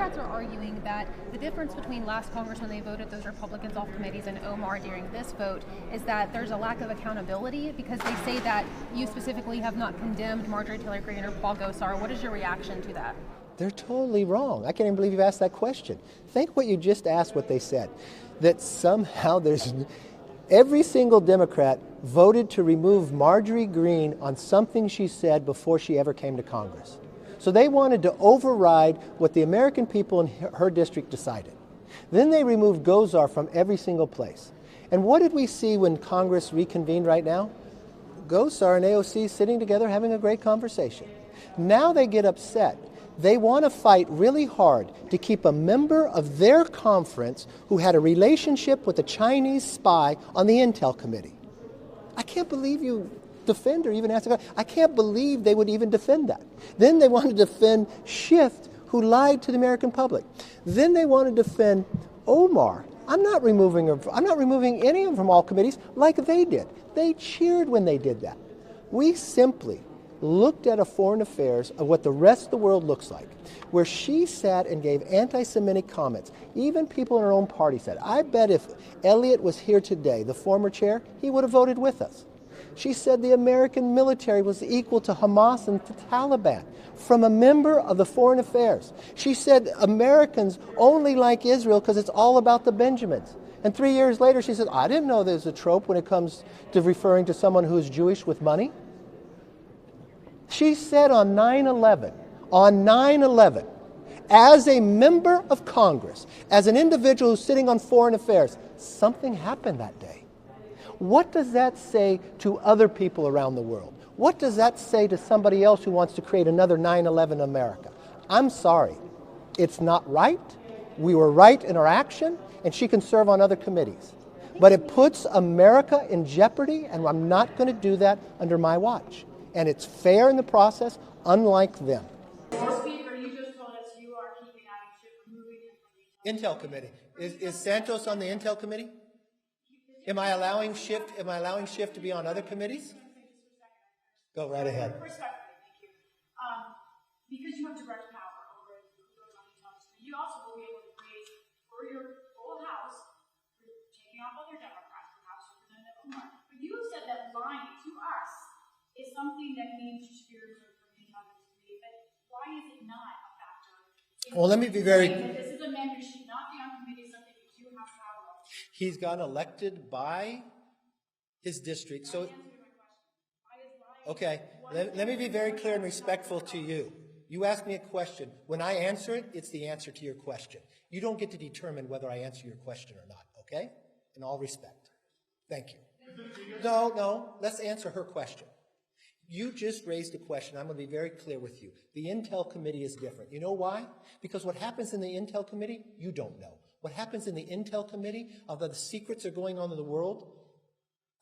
Democrats are arguing that the difference between last Congress when they voted those Republicans off committees and Omar during this vote is that there's a lack of accountability because they say that you specifically have not condemned Marjorie Taylor Greene or Paul Gosar. What is your reaction to that? They're totally wrong. I can't even believe you've asked that question. Think what you just asked, what they said. That somehow every single Democrat voted to remove Marjorie Greene on something she said before she ever came to Congress. So they wanted to override what the American people in her district decided. Then they removed Gosar from every single place. And what did we see when Congress reconvened right now? Gosar and AOC sitting together having a great conversation. Now they get upset. They want to fight really hard to keep a member of their conference who had a relationship with a Chinese spy on the Intel Committee. I can't believe you defend or even ask. I can't believe they would even defend that. Then they want to defend Schiff, who lied to the American public. Then they want to defend Omar. I'm not removing any of them from all committees like they did. They cheered when they did that. We simply looked at a foreign affairs of what the rest of the world looks like, where she sat and gave anti-Semitic comments. Even people in her own party said, I bet if Elliott was here today, the former chair, he would have voted with us. She said the American military was equal to Hamas and the Taliban, from a member of the Foreign Affairs. She said Americans only like Israel because it's all about the Benjamins. And 3 years later, she said, I didn't know there's a trope when it comes to referring to someone who is Jewish with money. She said on 9/11, as a member of Congress, as an individual who's sitting on foreign affairs, something happened that day. What does that say to other people around the world? What does that say to somebody else who wants to create another 9/11 America? I'm sorry. It's not right. We were right in our action, and she can serve on other committees. But it puts America in jeopardy, and I'm not going to do that under my watch. And it's fair in the process, unlike them. Speaker, you just told us you are keeping Adam Schiff, removing him from the Intel Committee. Is Santos on the Intel Committee? Am I allowing Schiff to be on other committees? Go right ahead. Respectfully, thank you. Because you have direct power over who goes on the Intel Committee, you also will be able to raise for your full House, for taking off other Democrats, perhaps Representative Omar. But you have said that lying to us is something that means your spirit for the Intel Committee. But why is it not a factor? Well, let me be very. This is a man who should not be on committee, something that you have power over. He's gotten elected by his district. So, okay, let me be very clear and respectful to you. You ask me a question. When I answer it, it's the answer to your question. You don't get to determine whether I answer your question or not, okay? In all respect. Thank you. No, let's answer her question. You just raised a question. I'm going to be very clear with you. The Intel Committee is different. You know why? Because what happens in the Intel Committee, you don't know. What happens in the Intel Committee, although the secrets are going on in the world,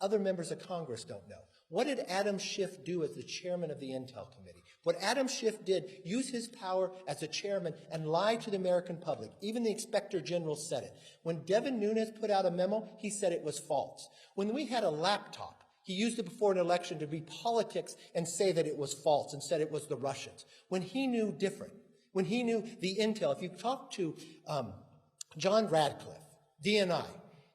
other members of Congress don't know. What did Adam Schiff do as the chairman of the Intel Committee? What Adam Schiff did, use his power as a chairman and lie to the American public. Even the Inspector General said it. When Devin Nunes put out a memo, he said it was false. When we had a laptop, he used it before an election to be politics and say that it was false and said it was the Russians. When he knew different, when he knew the intel, if you talk to John Radcliffe, DNI,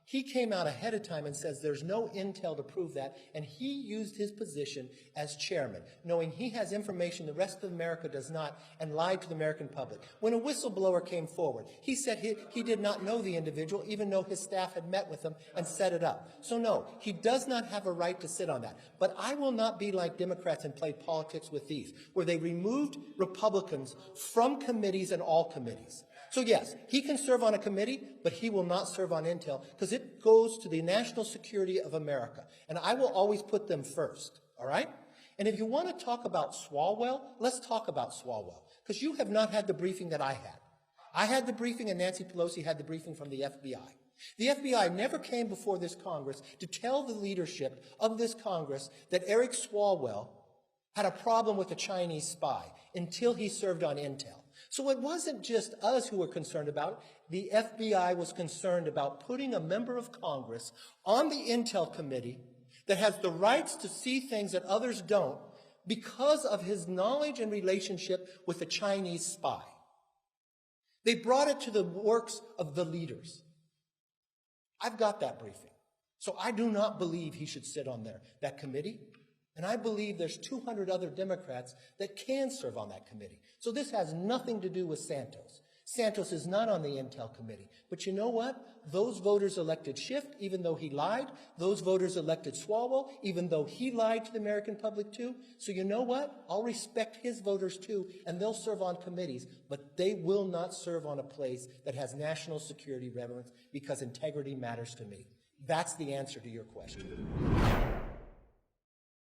he came out ahead of time and says there's no intel to prove that, and he used his position as chairman, knowing he has information the rest of America does not, and lied to the American public. When a whistleblower came forward, he said he did not know the individual, even though his staff had met with him and set it up. So no, he does not have a right to sit on that. But I will not be like Democrats and play politics with these, where they removed Republicans from committees and all committees. So yes, he can serve on a committee, but he will not serve on Intel because it goes to the national security of America. And I will always put them first, all right? And if you want to talk about Swalwell, let's talk about Swalwell because you have not had the briefing that I had. I had the briefing and Nancy Pelosi had the briefing from the FBI. The FBI never came before this Congress to tell the leadership of this Congress that Eric Swalwell had a problem with a Chinese spy until he served on Intel. So it wasn't just us who were concerned about it. The FBI was concerned about putting a member of Congress on the Intel Committee that has the rights to see things that others don't because of his knowledge and relationship with a Chinese spy. They brought it to the works of the leaders. I've got that briefing. So I do not believe he should sit on that committee. And I believe there's 200 other Democrats that can serve on that committee. So this has nothing to do with Santos. Santos is not on the Intel committee. But you know what? Those voters elected Schiff, even though he lied. Those voters elected Swalwell, even though he lied to the American public too. So you know what? I'll respect his voters too, and they'll serve on committees, but they will not serve on a place that has national security relevance because integrity matters to me. That's the answer to your question.